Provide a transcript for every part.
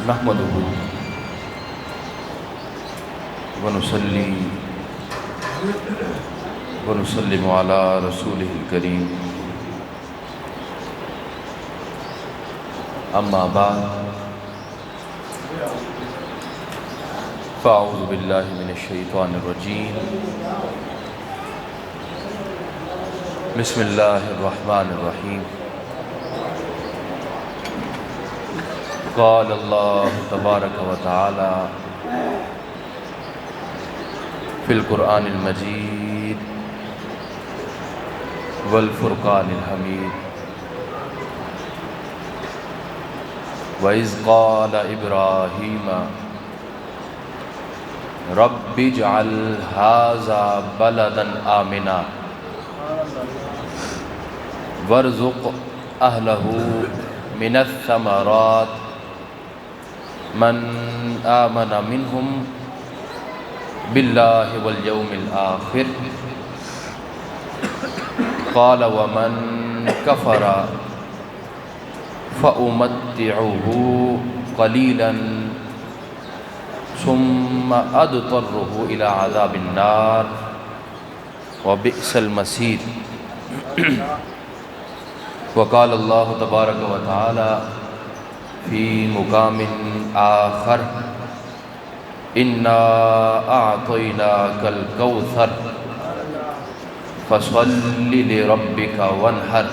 نحمده ونصلي ونسلم على رسوله الكريم اما بعد فاعوذ باللہ من الشیطان الرجیم بسم اللہ الرحمن الرحیم قال اللہ تبارک و تعالی فی القرآن المجید والفرقان الحمید وَإِذْ قَالَ إِبْرَاهِيمَ رَبِّ اجْعَلْ هَٰذَا بَلَدًا آمِنًا وَارْزُقْ أَهْلَهُ مِنَ الثَّمَرَاتِ مَنْ آمَنَ مِنْهُمْ بِاللَّهِ وَالْيَوْمِ الْآخِرِ قَالَ وَمَنْ كَفَرَ فَأُمَتِّعُهُ قَلِيلًا ثُمَّ أَضْطَرُّهُ إِلَى عَذَابِ النَّارِ وَبِئْسَ الْمَصِيرُ وقال اللہ تبارک و تعالی فی مقام آخر اِنَّا أَعْطَيْنَاكَ الْكَوْثَرَ فَصَلِّ لِرَبِّكَ وَانْحَرْ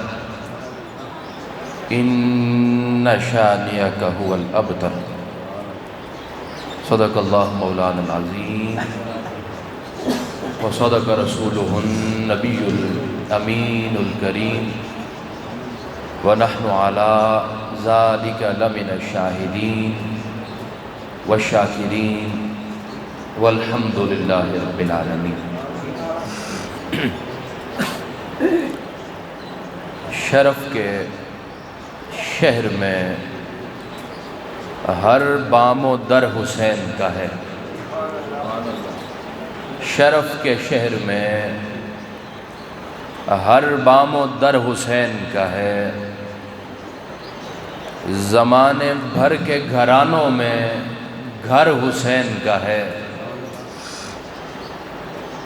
ان شانئک هو الابتر صدق اللہ مولانا العظیم وصدق رسولہ النبی الامین الکریم ونحن علی ذلک لمن الشاہدین والشاکرین والحمد للہ رب العالمین۔ شرف کے شہر میں ہر بام و در حسین کا ہے، شرف کے شہر میں ہر بام و در حسین کا ہے، زمانے بھر کے گھرانوں میں گھر حسین کا ہے،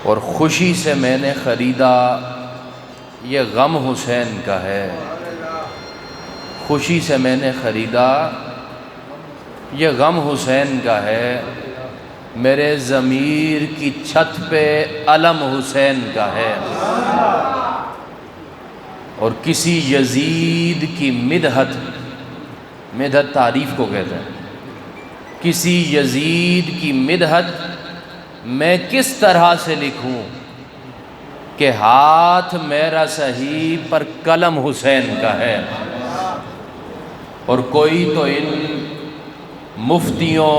اور خوشی سے میں نے خریدا یہ غم حسین کا ہے، خوشی سے میں نے خریدا یہ غم حسین کا ہے، میرے ضمیر کی چھت پہ علم حسین کا ہے، اور کسی یزید کی مدحت تعریف کو کہتے ہیں، کسی یزید کی مدحت میں کس طرح سے لکھوں کہ ہاتھ میرا صحیح پر قلم حسین کا ہے، اور کوئی تو ان مفتیوں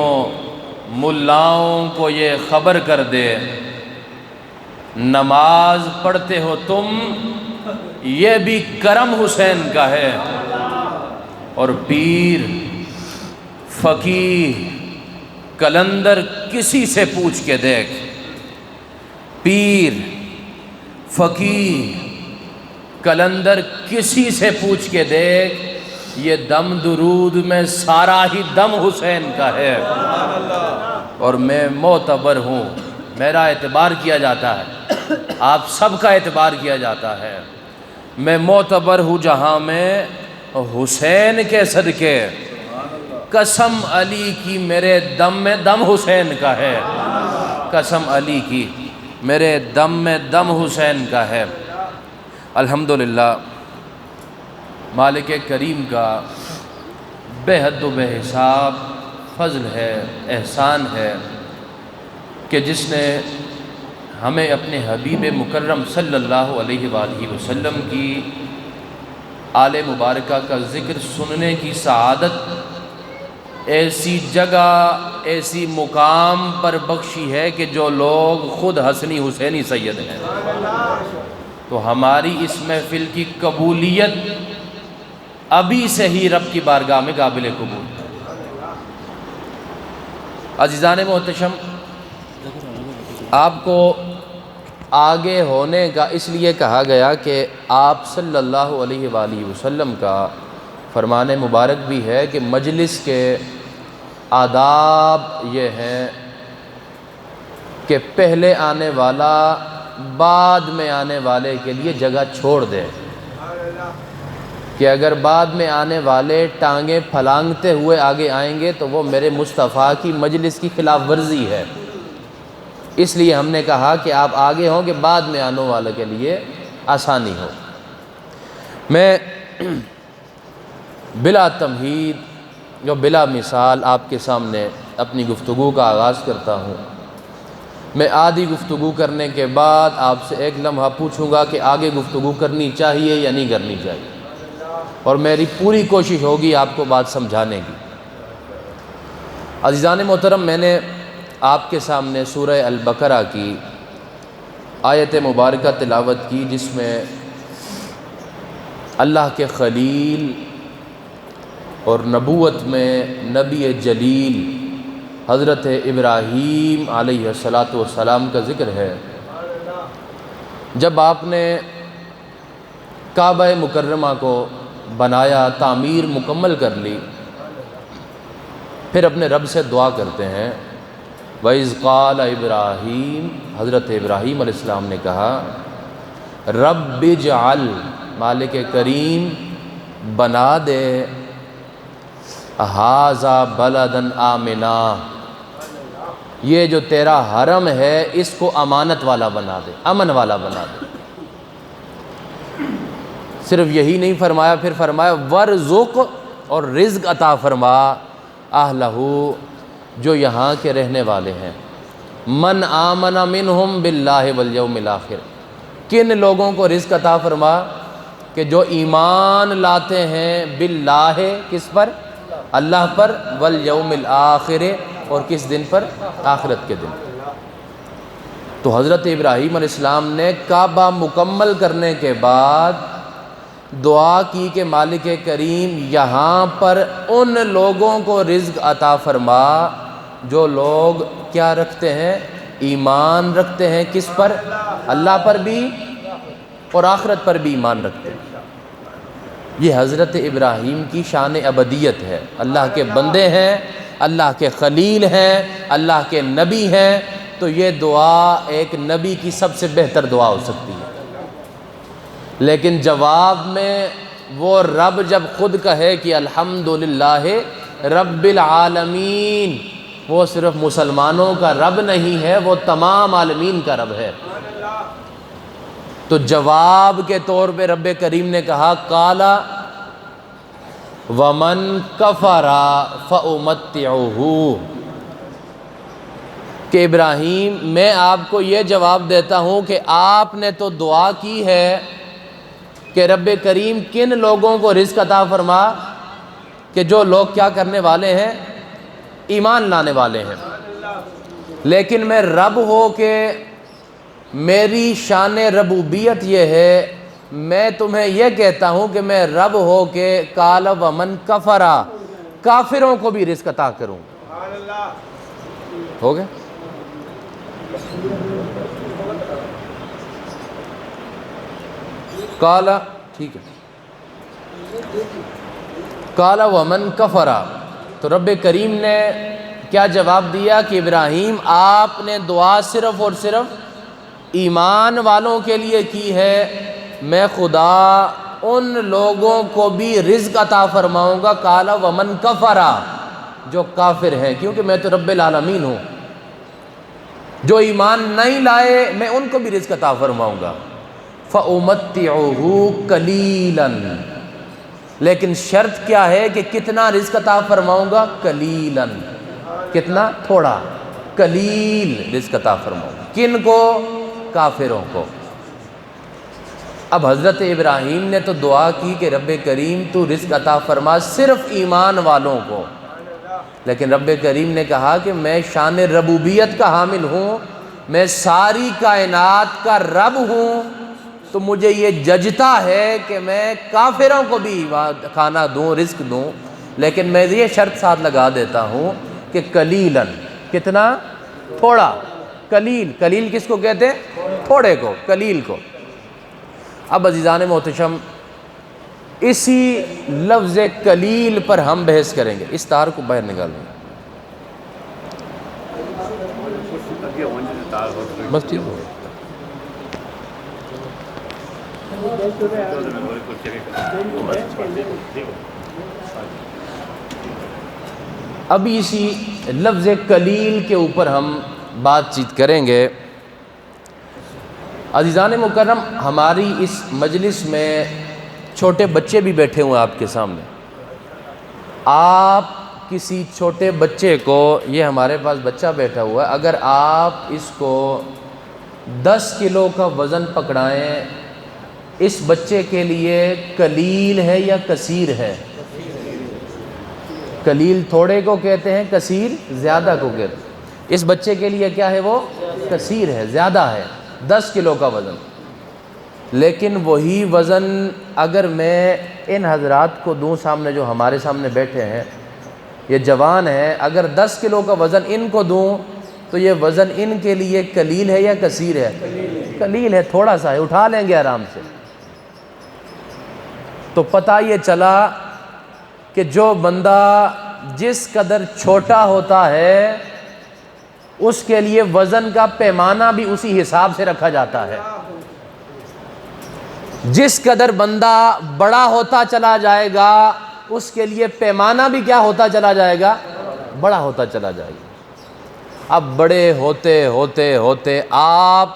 ملاؤں کو یہ خبر کر دے نماز پڑھتے ہو تم یہ بھی کرم حسین کا ہے، اور پیر فقیہ کلندر کسی سے پوچھ کے دیکھ، پیر فقیہ کلندر کسی سے پوچھ کے دیکھ، یہ دم درود میں سارا ہی دم حسین کا ہے، اور میں معتبر ہوں، میرا اعتبار کیا جاتا ہے، آپ سب کا اعتبار کیا جاتا ہے، میں معتبر ہوں جہاں میں حسین کے صدقے، قسم علی کی میرے دم میں دم حسین کا ہے، قسم علی کی میرے دم میں دم حسین کا ہے۔ الحمدللہ مالک کریم کا بے حد و بے حساب فضل ہے، احسان ہے کہ جس نے ہمیں اپنے حبیب مکرم صلی اللہ علیہ وآلہ وسلم کی آل مبارکہ کا ذکر سننے کی سعادت ایسی جگہ ایسی مقام پر بخشی ہے کہ جو لوگ خود حسنی حسینی سید ہیں، تو ہماری اس محفل کی قبولیت ابھی سے ہی رب کی بارگاہ میں قابل قبول۔ عزیزان محتشم، آپ کو آگے ہونے کا اس لیے کہا گیا کہ آپ صلی اللہ علیہ وآلہ وسلم کا فرمان مبارک بھی ہے کہ مجلس کے آداب یہ ہیں کہ پہلے آنے والا بعد میں آنے والے کے لیے جگہ چھوڑ دے، کہ اگر بعد میں آنے والے ٹانگیں پھلانگتے ہوئے آگے آئیں گے تو وہ میرے مصطفیٰ کی مجلس کی خلاف ورزی ہے، اس لیے ہم نے کہا کہ آپ آگے ہوں کہ بعد میں آنے والے کے لیے آسانی ہو۔ میں بلا تمہید یا بلا مثال آپ کے سامنے اپنی گفتگو کا آغاز کرتا ہوں۔ میں آدھی گفتگو کرنے کے بعد آپ سے ایک لمحہ پوچھوں گا کہ آگے گفتگو کرنی چاہیے یا نہیں کرنی چاہیے، اور میری پوری کوشش ہوگی آپ کو بات سمجھانے کی۔ عزیزان محترم، میں نے آپ کے سامنے سورہ البقرہ کی آیت مبارکہ تلاوت کی، جس میں اللہ کے خلیل اور نبوت میں نبی جلیل حضرت ابراہیم علیہ السلام کا ذکر ہے۔ جب آپ نے کعبہ مکرمہ کو بنایا، تعمیر مکمل کر لی، پھر اپنے رب سے دعا کرتے ہیں۔ وَإِذْ قَالَ ابراہیم، حضرت ابراہیم علیہ السلام نے کہا، رب اجعل، مالک کریم بنا دے، ھذا بلدن آمنا، یہ جو تیرا حرم ہے اس کو امانت والا بنا دے، امن والا بنا دے۔ صرف یہی نہیں فرمایا، پھر فرمایا ورزق، اور رزق عطا فرما، اہلہ، جو یہاں کے رہنے والے ہیں، من آمن منہم باللہ والیوم الآخر، کن لوگوں کو رزق عطا فرما؟ کہ جو ایمان لاتے ہیں باللہ، کس پر؟ اللہ پر، والیوم الآخر، اور کس دن پر؟ آخرت کے دن۔ تو حضرت ابراہیم علیہ السلام نے کعبہ مکمل کرنے کے بعد دعا کی کہ مالک کریم یہاں پر ان لوگوں کو رزق عطا فرما جو لوگ کیا رکھتے ہیں؟ ایمان رکھتے ہیں، کس پر؟ اللہ پر بھی اور آخرت پر بھی ایمان رکھتے ہیں۔ یہ حضرت ابراہیم کی شان ابدیت ہے، اللہ کے بندے ہیں، اللہ کے خلیل ہیں، اللہ کے نبی ہیں، تو یہ دعا ایک نبی کی سب سے بہتر دعا ہو سکتی ہے۔ لیکن جواب میں وہ رب جب خود کہے کہ الحمدللہ رب العالمین، وہ صرف مسلمانوں کا رب نہیں ہے، وہ تمام عالمین کا رب ہے، تو جواب کے طور پہ رب کریم نے کہا قال ومن کفر فأمتعہ، کہ ابراہیم میں آپ کو یہ جواب دیتا ہوں کہ آپ نے تو دعا کی ہے کہ رب کریم کن لوگوں کو رزق عطا فرما؟ کہ جو لوگ کیا کرنے والے ہیں؟ ایمان لانے والے ہیں۔ لیکن میں رب ہو کے میری شان ربوبیت یہ ہے، میں تمہیں یہ کہتا ہوں کہ میں رب ہو کے قال ومن کفر، کافروں کو بھی رزق عطا کروں۔ ہو گئے؟ قال، ٹھیک ہے، قال ومن کفر، تو رب کریم نے کیا جواب دیا کہ ابراہیم آپ نے دعا صرف اور صرف ایمان والوں کے لیے کی ہے، میں خدا ان لوگوں کو بھی رزق عطا فرماؤں گا، قال ومن کفر، جو کافر ہیں، کیونکہ میں تو رب العالمین ہوں، جو ایمان نہیں لائے میں ان کو بھی رزق عطا فرماؤں گا۔ فَأُمَتِّعُهُ قَلِيلًا، لیکن شرط کیا ہے کہ کتنا رزق عطا فرماؤں گا؟ قلیلاً، کتنا؟ تھوڑا، قلیل رزق عطا فرماؤں گا۔ کن کو؟ کافروں کو۔ اب حضرت ابراہیم نے تو دعا کی کہ رب کریم تو رزق عطا فرما صرف ایمان والوں کو، لیکن رب کریم نے کہا کہ میں شان ربوبیت کا حامل ہوں، میں ساری کائنات کا رب ہوں، تو مجھے یہ ججتا ہے کہ میں کافروں کو بھی کھانا دوں، رزق دوں، لیکن میں یہ شرط ساتھ لگا دیتا ہوں کہ قلیلاً، کتنا؟ تھوڑا، قلیل، قلیل کس کو کہتے ہیں؟ تھوڑے کو، قلیل کو۔ اب عزیزان محتشم، اسی لفظ قلیل پر ہم بحث کریں گے، اس تار کو باہر نکالیں گے۔ بس ٹھیک ہو ابھی اسی لفظ قلیل کے اوپر ہم بات چیت کریں گے۔ عزیزان مکرم، ہماری اس مجلس میں چھوٹے بچے بھی بیٹھے ہوئے ہیں آپ کے سامنے۔ آپ کسی چھوٹے بچے کو، یہ ہمارے پاس بچہ بیٹھا ہوا ہے، اگر آپ اس کو 10 کلو کا وزن پکڑائیں، اس بچے کے لیے قلیل ہے یا کثیر ہے؟ قلیل تھوڑے کو کہتے ہیں، کثیر زیادہ کو کہتے ہیں۔ اس بچے کے لیے کیا ہے؟ وہ کثیر ہے، زیادہ ہے، 10 کلو کا وزن۔ لیکن وہی وزن اگر میں ان حضرات کو دوں سامنے، جو ہمارے سامنے بیٹھے ہیں، یہ جوان ہیں، اگر 10 کلو کا وزن ان کو دوں تو یہ وزن ان کے لیے قلیل ہے یا کثیر ہے؟ قلیل ہے، تھوڑا سا ہے، اٹھا لیں گے آرام سے۔ تو پتہ یہ چلا کہ جو بندہ جس قدر چھوٹا ہوتا ہے اس کے لیے وزن کا پیمانہ بھی اسی حساب سے رکھا جاتا ہے۔ جس قدر بندہ بڑا ہوتا چلا جائے گا اس کے لیے پیمانہ بھی کیا ہوتا چلا جائے گا؟ بڑا ہوتا چلا جائے گا۔ اب بڑے ہوتے ہوتے ہوتے آپ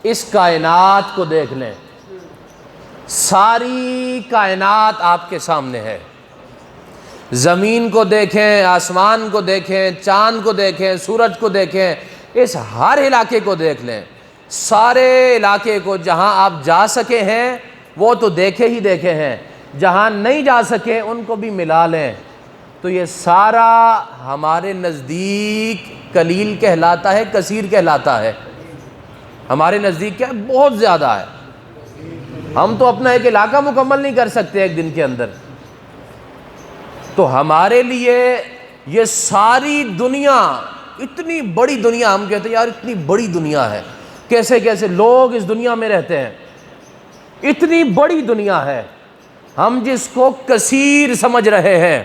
اس کائنات کو دیکھ لیں، ساری کائنات آپ کے سامنے ہے۔ زمین کو دیکھیں، آسمان کو دیکھیں، چاند کو دیکھیں، سورج کو دیکھیں، اس ہر علاقے کو دیکھ لیں، سارے علاقے کو جہاں آپ جا سکے ہیں وہ تو دیکھے ہی دیکھے ہیں، جہاں نہیں جا سکے ان کو بھی ملا لیں، تو یہ سارا ہمارے نزدیک قلیل کہلاتا ہے، کثیر کہلاتا ہے؟ ہمارے نزدیک کیا ہے؟ بہت زیادہ ہے۔ ہم تو اپنا ایک علاقہ مکمل نہیں کر سکتے ایک دن کے اندر۔ تو ہمارے لیے یہ ساری دنیا، اتنی بڑی دنیا، ہم کہتے ہیں یار اتنی بڑی دنیا ہے، کیسے کیسے لوگ اس دنیا میں رہتے ہیں، اتنی بڑی دنیا ہے، ہم جس کو کثیر سمجھ رہے ہیں،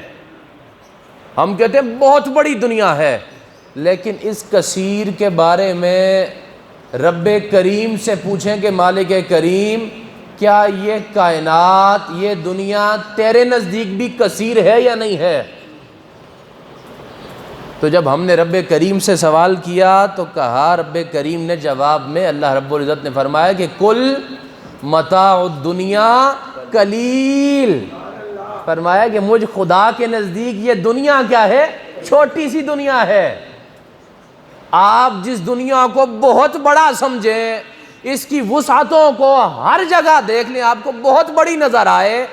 ہم کہتے ہیں بہت بڑی دنیا ہے، لیکن اس کثیر کے بارے میں رب کریم سے پوچھیں کہ مالک کریم، کیا یہ کائنات، یہ دنیا تیرے نزدیک بھی کثیر ہے یا نہیں ہے؟ تو جب ہم نے رب کریم سے سوال کیا تو کہا، رب کریم نے جواب میں، اللہ رب العزت نے فرمایا کہ کل متاع الدنیا قلیل، فرمایا کہ مجھ خدا کے نزدیک یہ دنیا کیا ہے؟ چھوٹی سی دنیا ہے۔ آپ جس دنیا کو بہت بڑا سمجھیں، اس کی وسعتوں کو ہر جگہ دیکھ لیں، آپ کو بہت بڑی نظر آئے،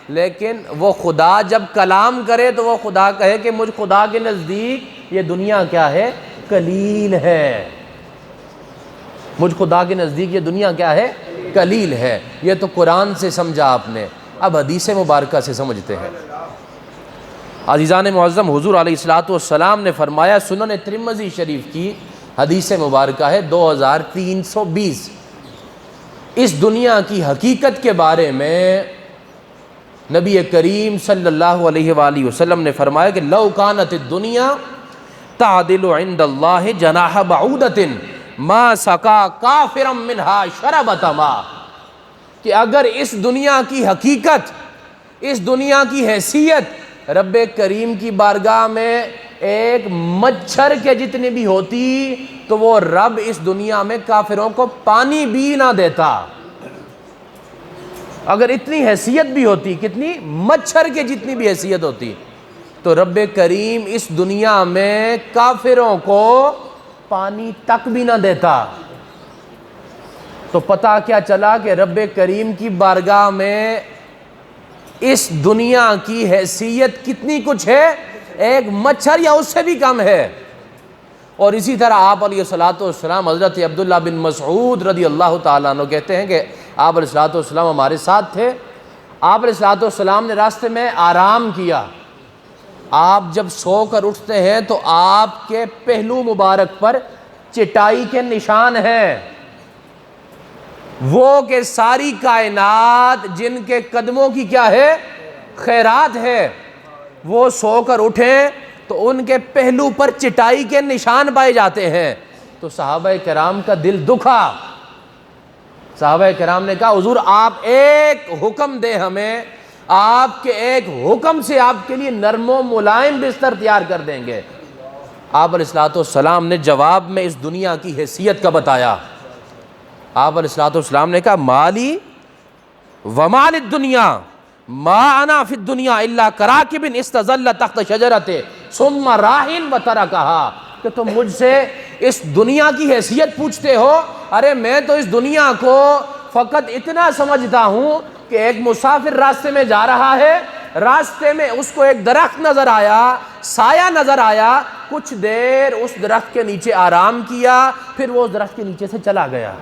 لیکن وہ خدا جب کلام کرے تو وہ خدا کہے کہ مجھ خدا کے نزدیک یہ دنیا کیا ہے؟ قلیل ہے۔ مجھ خدا کے نزدیک یہ دنیا کیا ہے؟ قلیل ہے۔ یہ تو قرآن سے سمجھا آپ نے، اب حدیث مبارکہ سے سمجھتے ہیں۔ عزیزان معظم، حضور علیہ السلام نے فرمایا، سنن ترمذی شریف کی حدیث مبارکہ ہے 2320، اس دنیا کی حقیقت کے بارے میں نبی کریم صلی اللہ علیہ وآلہ وسلم نے فرمایا کہ لو کانت الدنیا تعدل عند اللہ جناح بعودۃ ما سقا کافرا منہا شربۃ ماء، کہ اگر اس دنیا کی حقیقت، اس دنیا کی حیثیت رب کریم کی بارگاہ میں ایک مچھر کے جتنی بھی ہوتی تو وہ رب اس دنیا میں کافروں کو پانی بھی نہ دیتا۔ اگر اتنی حیثیت بھی ہوتی، کتنی؟ مچھر کے جتنی بھی حیثیت ہوتی، تو رب کریم اس دنیا میں کافروں کو پانی تک بھی نہ دیتا۔ تو پتہ کیا چلا کہ رب کریم کی بارگاہ میں اس دنیا کی حیثیت کتنی کچھ ہے؟ ایک مچھر یا اس سے بھی کم ہے۔ اور اسی طرح آپ علیہ السلام، حضرت عبداللہ بن مسعود رضی اللہ تعالیٰ عنہ کہتے ہیں کہ آپ علیہ السلام ہمارے ساتھ تھے، آپ علیہ السلام نے راستے میں آرام کیا۔ آپ جب سو کر اٹھتے ہیں تو آپ کے پہلو مبارک پر چٹائی کے نشان ہیں، وہ کہ ساری کائنات جن کے قدموں کی کیا ہے؟ خیرات ہے، وہ سو کر اٹھیں تو ان کے پہلو پر چٹائی کے نشان پائے جاتے ہیں۔ تو صحابہ کرام کا دل دکھا. صحابہ کرام نے کہا حضور آپ ایک حکم دے ہمیں, آپ کے ایک حکم سے آپ کے لیے نرم و ملائم بستر تیار کر دیں گے. آپ علیہ الصلوۃ والسلام نے جواب میں اس دنیا کی حیثیت کا بتایا. آپ علیہ الصلوۃ والسلام نے کہا مالی ومال الدنیا ما انا فی الدنیا الا کراکب استظل تحت شجرۃ ثم راح وترکھا, کہ تم مجھ سے اس دنیا کی حیثیت پوچھتے ہو. ارے میں تو اس دنیا کو فقط اتنا سمجھتا ہوں کہ ایک مسافر راستے میں جا رہا ہے, راستے میں اس کو ایک درخت نظر آیا, سایہ نظر آیا, کچھ دیر اس درخت کے نیچے آرام کیا, پھر وہ اس درخت کے نیچے سے چلا گیا.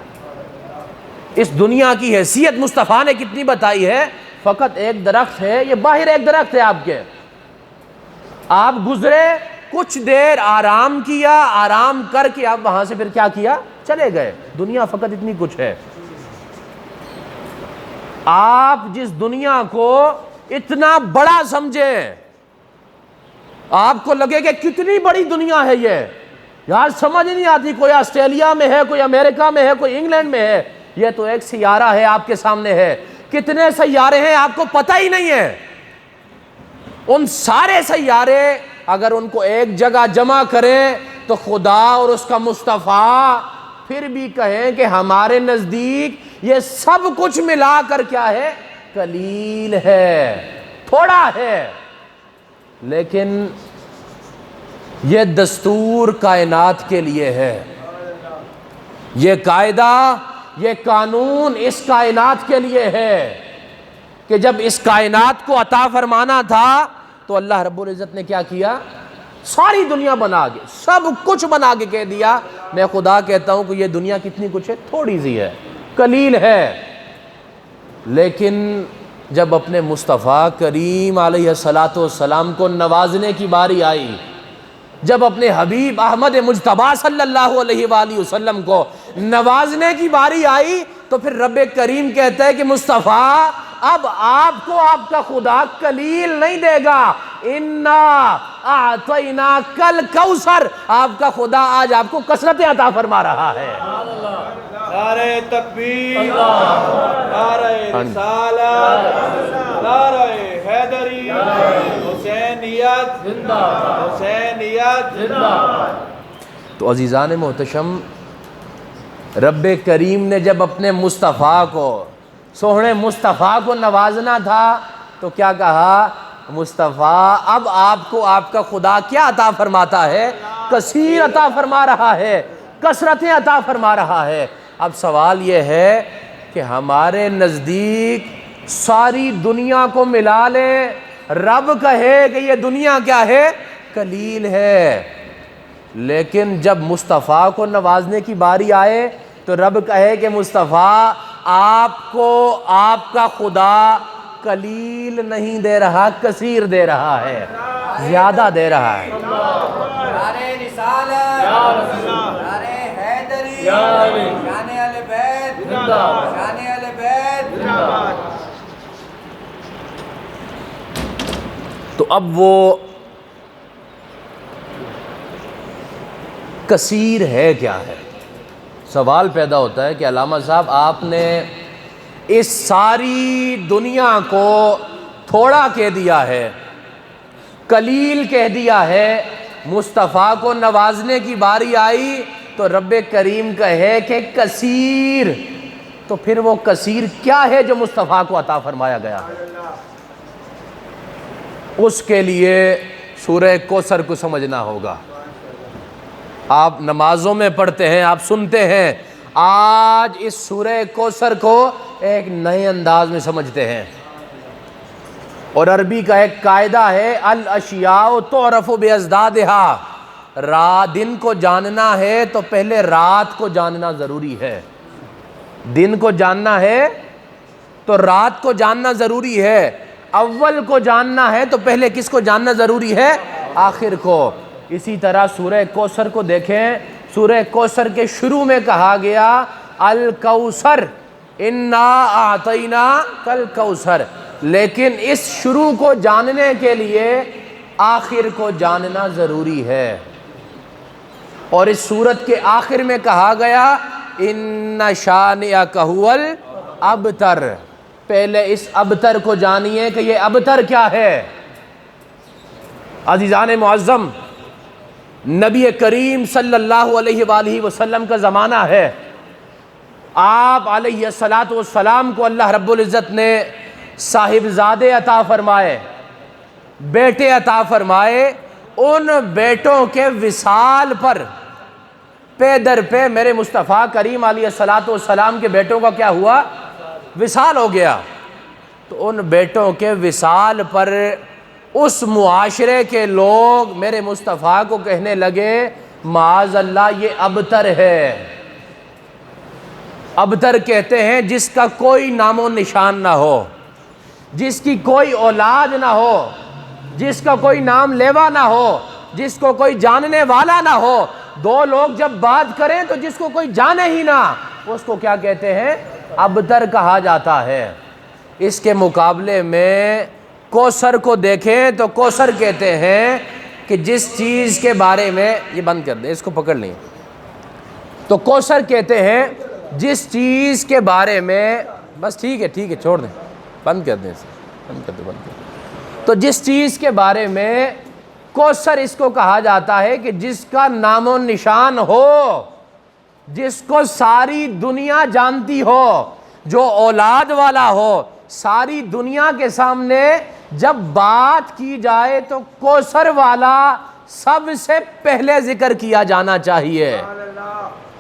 اس دنیا کی حیثیت مصطفیٰ نے کتنی بتائی ہے, فقط ایک درخت ہے, یہ باہر ایک درخت ہے آپ کے, آپ گزرے, کچھ دیر آرام کیا, آرام کر کے آپ وہاں سے پھر کیا کیا, چلے گئے. دنیا فقط اتنی کچھ ہے. آپ جس دنیا کو اتنا بڑا سمجھیں, آپ کو لگے کہ کتنی بڑی دنیا ہے یہ, یار سمجھ نہیں آتی, کوئی آسٹریلیا میں ہے, کوئی امریکہ میں ہے, کوئی انگلینڈ میں ہے, یہ تو ایک سیارہ ہے آپ کے سامنے ہے. کتنے سیارے ہیں آپ کو پتہ ہی نہیں ہے. ان سارے سیارے اگر ان کو ایک جگہ جمع کریں تو خدا اور اس کا مصطفیٰ پھر بھی کہیں کہ ہمارے نزدیک یہ سب کچھ ملا کر کیا ہے, قلیل ہے, تھوڑا ہے. لیکن یہ دستور کائنات کے لیے ہے, یہ قاعدہ, یہ قانون اس کائنات کے لیے ہے کہ جب اس کائنات کو عطا فرمانا تھا تو اللہ رب العزت نے کیا کیا, ساری دنیا بنا کے, سب کچھ بنا کے کہہ دیا میں خدا کہتا ہوں کہ یہ دنیا کتنی کچھ ہے, تھوڑی سی ہے, قلیل ہے. لیکن جب اپنے مصطفیٰ کریم علیہ الصلوۃ والسلام کو نوازنے کی باری آئی, جب اپنے حبیب احمد مجتبیٰ صلی اللہ علیہ وآلہ وسلم کو نوازنے کی باری آئی, تو پھر رب کریم کہتا ہے کہ مصطفیٰ اب آپ کو آپ کا خدا قلیل نہیں دے گا, انا اعطیناک الکوثر, آپ کا خدا آج آپ کو کثرت عطا فرما رہا ہے. نعرہ تکبیر, نعرہ رسالت, نعرہ حیدری, حسینیت حسینیت. تو عزیزان محتشم, رب کریم نے جب اپنے مصطفیٰ کو, سوہنے مصطفیٰ کو نوازنا تھا تو کیا کہا, مصطفیٰ اب آپ کو آپ کا خدا کیا عطا فرماتا ہے, کثیر عطا فرما رہا ہے, کثرتیں عطا فرما رہا ہے. اب سوال یہ ہے کہ ہمارے نزدیک ساری دنیا کو ملا لیں, رب کہے کہ یہ دنیا کیا ہے, قلیل ہے. لیکن جب مصطفیٰ کو نوازنے کی باری آئے تو رب کہے کہ مصطفیٰ آپ کو آپ کا خدا قلیل نہیں دے رہا, کثیر دے رہا ہے, زیادہ دے رہا ہے. نعرہ رسالت, نعرہ حیدری, شان اہل بیت, شان اہل بیت. تو اب وہ کثیر ہے کیا ہے, سوال پیدا ہوتا ہے کہ علامہ صاحب آپ نے اس ساری دنیا کو تھوڑا کہہ دیا ہے, قلیل کہہ دیا ہے, مصطفیٰ کو نوازنے کی باری آئی تو رب کریم کہے کہ کثیر, تو پھر وہ کثیر کیا ہے جو مصطفیٰ کو عطا فرمایا گیا. اس کے لیے سورہ کوثر کو سمجھنا ہوگا. آپ نمازوں میں پڑھتے ہیں, آپ سنتے ہیں, آج اس سورہ کوثر کو ایک نئے انداز میں سمجھتے ہیں. اور عربی کا ایک قاعدہ ہے, الاشیاء تعرف بازدادہا, دن کو جاننا ہے تو پہلے رات کو جاننا ضروری ہے. دن کو جاننا ہے تو رات کو جاننا ضروری ہے. اول کو جاننا ہے تو پہلے کس کو جاننا ضروری ہے, آخر کو. اسی طرح سورہ کوثر کو دیکھیں, سورہ کوثر کے شروع میں کہا گیا الکوثر, انا اعطیناک الکوثر, لیکن اس شروع کو جاننے کے لیے آخر کو جاننا ضروری ہے. اور اس سورت کے آخر میں کہا گیا ان شانئک هو الابتر۔ پہلے اس ابتر کو جانیے کہ یہ ابتر کیا ہے۔ عزیزان معظم، نبی کریم صلی اللہ علیہ وآلہ وسلم کا زمانہ ہے، آپ علیہ السلام کو اللہ رب العزت نے صاحبزادے عطا فرمائے، بیٹے عطا فرمائے۔ ان بیٹوں کے وصال پر پے در پہ میرے مصطفیٰ کریم علیہ السلام کے بیٹوں کا کیا ہوا؟ وصال ہو گیا۔ تو ان بیٹوں کے وصال پر اس معاشرے کے لوگ میرے مصطفیٰ کو کہنے لگے معاذ اللہ یہ ابتر ہے۔ ابتر کہتے ہیں جس کا کوئی نام و نشان نہ ہو، جس کی کوئی اولاد نہ ہو، جس کا کوئی نام لیوا نہ ہو، جس کو کوئی جاننے والا نہ ہو۔ دو لوگ جب بات کریں تو جس کو کوئی جانے ہی نہ، اس کو کیا کہتے ہیں؟ ابتر کہا جاتا ہے۔ اس کے مقابلے میں کوثر کو دیکھیں تو کوثر کہتے ہیں کہ جس چیز کے بارے میں، یہ بند کر دیں، اس کو پکڑ لیں، تو کوثر کہتے ہیں جس چیز کے بارے میں، بس ٹھیک ہے چھوڑ دیں، بند کر دیں اسے، بند کر دیں۔ تو جس چیز کے بارے میں کوثر اس کو کہا جاتا ہے کہ جس کا نام و نشان ہو، جس کو ساری دنیا جانتی ہو، جو اولاد والا ہو، ساری دنیا کے سامنے جب بات کی جائے تو کوثر والا سب سے پہلے ذکر کیا جانا چاہیے۔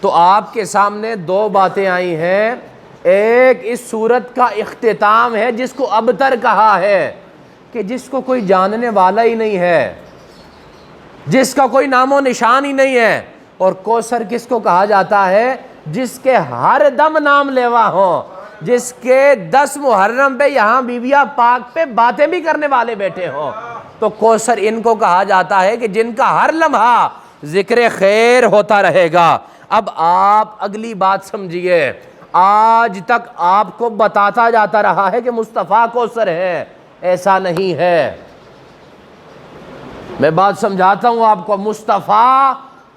تو آپ کے سامنے دو باتیں آئی ہیں، ایک اس سورت کا اختتام ہے جس کو ابتر کہا ہے کہ جس کو کوئی جاننے والا ہی نہیں ہے، جس کا کوئی نام و نشان ہی نہیں ہے۔ اور کوثر کس کو کہا جاتا ہے؟ جس کے ہر دم نام لیوا ہوں، جس کے 10 محرم پہ یہاں بیبیہ پاک پہ باتیں بھی کرنے والے بیٹھے ہوں۔ تو کوثر ان کو کہا جاتا ہے کہ جن کا ہر لمحہ ذکر خیر ہوتا رہے گا۔ اب آپ اگلی بات سمجھیے، آج تک آپ کو بتاتا جاتا رہا ہے کہ مصطفیٰ کوثر ہے، ایسا نہیں ہے۔ میں بات سمجھاتا ہوں آپ کو، مصطفیٰ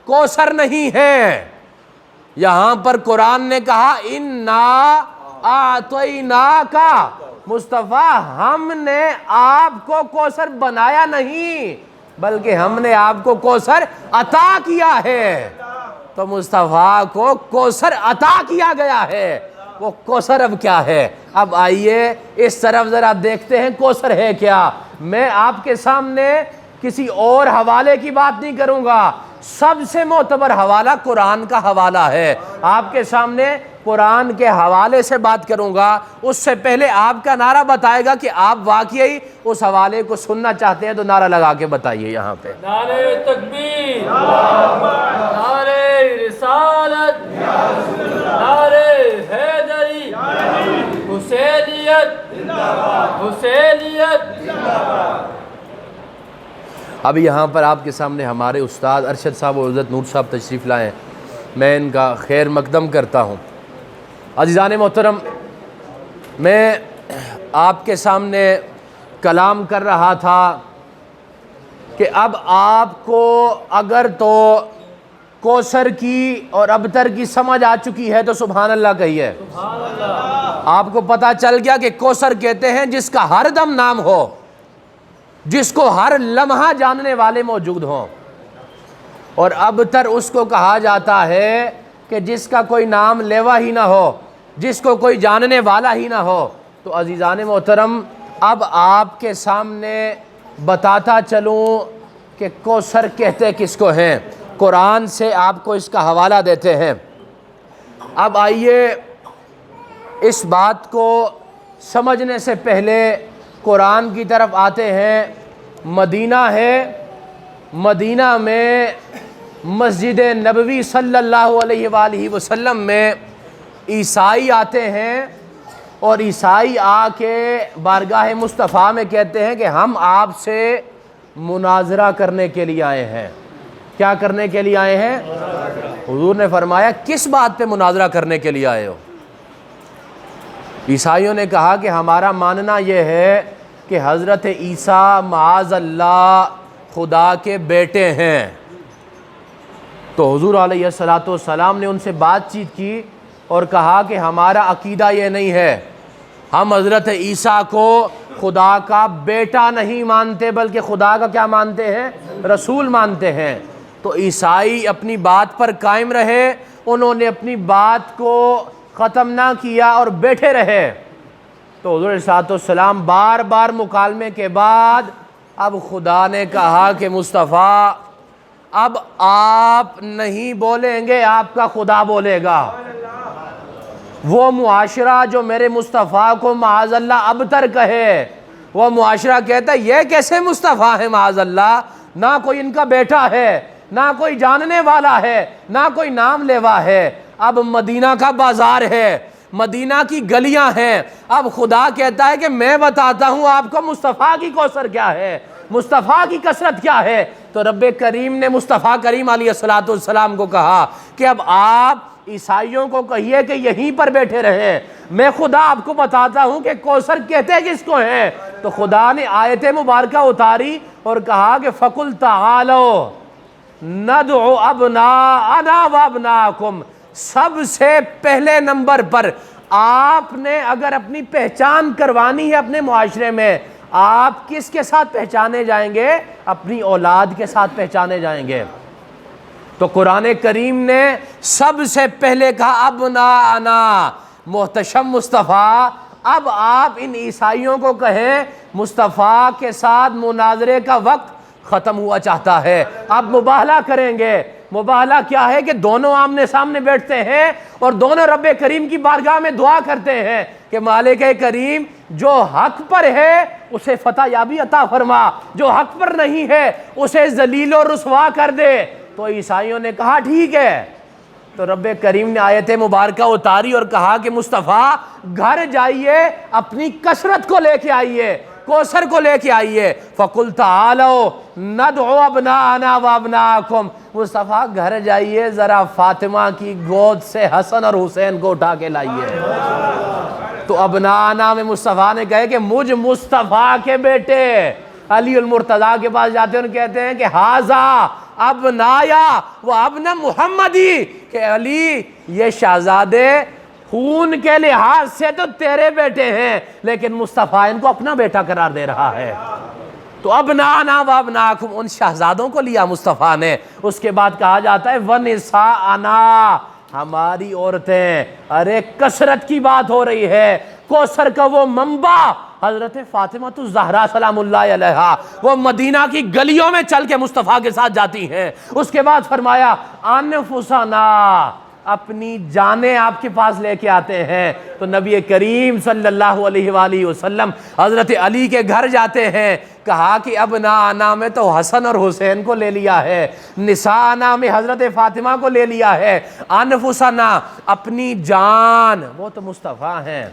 کوثر نہیں ہے۔ یہاں پر قرآن نے کہا اِنَّا أَعْطَيْنَاكَ، مصطفیٰ ہم نے آپ کو کوثر بنایا نہیں بلکہ ہم نے آپ کو کوثر عطا کیا ہے۔ تو مصطفیٰ کو کوثر عطا کیا گیا ہے، وہ کوثر اب کیا ہے؟ اب آئیے اس طرف ذرا دیکھتے ہیں کوثر ہے کیا۔ میں آپ کے سامنے کسی اور حوالے کی بات نہیں کروں گا، سب سے معتبر حوالہ قرآن کا حوالہ ہے۔ آپ کے سامنے قرآن کے حوالے سے بات کروں گا، اس سے پہلے آپ کا نعرہ بتائے گا کہ آپ واقعی اس حوالے کو سننا چاہتے ہیں، تو نعرہ لگا کے بتائیے یہاں پہ۔ نعرہ تکبیر، نعرہ رسالت، نعرہ حیدری، حسینیت، حسینیت۔ اب یہاں پر آپ کے سامنے ہمارے استاد ارشد صاحب و عزت نور صاحب تشریف لائے، میں ان کا خیر مقدم کرتا ہوں۔ عزیزان محترم، میں آپ کے سامنے کلام کر رہا تھا کہ اب آپ کو اگر تو کوثر کی اور ابتر کی سمجھ آ چکی ہے تو سبحان اللہ کہیے۔ آپ کو پتہ چل گیا کہ کوثر کہتے ہیں جس کا ہر دم نام ہو، جس کو ہر لمحہ جاننے والے موجود ہوں، اور ابتر اس کو کہا جاتا ہے کہ جس کا کوئی نام لیوا ہی نہ ہو، جس کو کوئی جاننے والا ہی نہ ہو۔ تو عزیزان محترم، اب آپ کے سامنے بتاتا چلوں کہ کوثر کہتے کس کو ہیں، قرآن سے آپ کو اس کا حوالہ دیتے ہیں۔ اب آئیے اس بات کو سمجھنے سے پہلے قرآن کی طرف آتے ہیں۔ مدینہ ہے، مدینہ میں مسجد نبوی صلی اللہ علیہ وآلہ وسلم میں عیسائی آتے ہیں، اور عیسائی آ کے بارگاہ مصطفیٰ میں کہتے ہیں کہ ہم آپ سے مناظرہ کرنے کے لیے آئے ہیں۔ کیا کرنے کے لیے آئے ہیں؟ حضور نے فرمایا کس بات پہ مناظرہ کرنے کے لیے آئے ہو؟ عیسائیوں نے کہا کہ ہمارا ماننا یہ ہے کہ حضرت عیسیٰ معاذ اللہ خدا کے بیٹے ہیں۔ تو حضور علیہ الصلوۃ والسلام نے ان سے بات چیت کی اور کہا کہ ہمارا عقیدہ یہ نہیں ہے، ہم حضرت عیسیٰ کو خدا کا بیٹا نہیں مانتے بلکہ خدا کا کیا مانتے ہیں؟ رسول مانتے ہیں۔ تو عیسائی اپنی بات پر قائم رہے، انہوں نے اپنی بات کو ختم نہ کیا اور بیٹھے رہے۔ تو حضور علیہ الصلوۃ والسلام بار بار مکالمے کے بعد اب خدا نے کہا کہ مصطفیٰ اب آپ نہیں بولیں گے، آپ کا خدا بولے گا۔ وہ معاشرہ جو میرے مصطفیٰ کو معاذ اللہ ابتر کہے، وہ معاشرہ کہتا ہے یہ کیسے مصطفیٰ ہے معاذ اللہ، نہ کوئی ان کا بیٹا ہے، نہ کوئی جاننے والا ہے، نہ کوئی نام لیوا ہے۔ اب مدینہ کا بازار ہے، مدینہ کی گلیاں ہیں، اب خدا کہتا ہے کہ میں بتاتا ہوں آپ کو مصطفیٰ کی کوثر کیا ہے، مصطفیٰ کی کثرت کیا ہے۔ تو رب کریم نے مصطفیٰ کریم علیہ الصلوۃ والسلام کو کہا کہ اب آپ عیسائیوں کو کہیے کہ یہیں پر بیٹھے رہیں، میں خدا آپ کو بتاتا ہوں کہ کوثر کہتے کس کو ہیں۔ تو خدا نے آیت مبارکہ اتاری اور کہا کہ فَقُلْ تَعَالَوْا نَدْعُ أَبْنَاءَنَا وَأَبْنَاءَكُمْ۔ سب سے پہلے نمبر پر آپ نے اگر اپنی پہچان کروانی ہے اپنے معاشرے میں، آپ کس کے ساتھ پہچانے جائیں گے؟ اپنی اولاد کے ساتھ پہچانے جائیں گے۔ تو قرآن کریم نے سب سے پہلے کہا ابناءنا، محتشم مصطفیٰ اب آپ ان عیسائیوں کو کہیں مصطفیٰ کے ساتھ مناظرے کا وقت ختم ہوا چاہتا ہے، اب مباہلہ کریں گے۔ مباہلہ کیا ہے کہ دونوں آمنے سامنے بیٹھتے ہیں اور دونوں رب کریم کی بارگاہ میں دعا کرتے ہیں کہ مالک کریم جو حق پر ہے اسے فتح یابی عطا فرما، جو حق پر نہیں ہے اسے ذلیل و رسوا کر دے۔ تو عیسائیوں نے کہا ٹھیک ہے۔ تو رب کریم نے آیت مبارکہ اتاری اور کہا کہ مصطفیٰ گھر جائیے، اپنی کثرت کو لے کے آئیے، کوثر کو لے کے آئیے۔ فَقُلْ تَعَالَوْا نَدْعُ أَبْنَاءَنَا وَأَبْنَاءَكُمْ۔ مصطفیٰ گھر جائیے، ذرا فاطمہ کی گود سے حسن اور حسین کو اٹھا کے لائیے۔ تو ابناءنا میں مصطفیٰ نے کہے کہ مجھ مصطفیٰ کے بیٹے علی المرتضیٰ کے پاس جاتے ہیں اور کہتے ہیں کہ ہاذا ابنایا و ابن محمدی، کہ علی یہ شہزادے خون کے لحاظ سے تو تیرے بیٹے ہیں لیکن مصطفیٰ ان کو اپنا بیٹا قرار دے رہا ہے۔ تو ابنانا و ابناکم، ان شہزادوں کو لیا مصطفیٰ نے۔ اس کے بعد کہا جاتا ہے وَنِسَاءَنَا، ہماری عورتیں۔ ارے کثرت کی بات ہو رہی ہے، کوثر کا وہ منبع حضرت فاطمہ الزہرا سلام اللہ علیہا، وہ مدینہ کی گلیوں میں چل کے مصطفیٰ کے ساتھ جاتی ہیں۔ اس کے بعد فرمایا انفسنا، اپنی جانیں آپ کے پاس لے کے آتے ہیں۔ تو نبی کریم صلی اللہ علیہ وآلہ وسلم حضرت علی کے گھر جاتے ہیں، کہا کہ ابناءنا میں تو حسن اور حسین کو لے لیا ہے، نساءنا میں حضرت فاطمہ کو لے لیا ہے، انفسنا اپنی جان وہ تو مصطفیٰ ہیں۔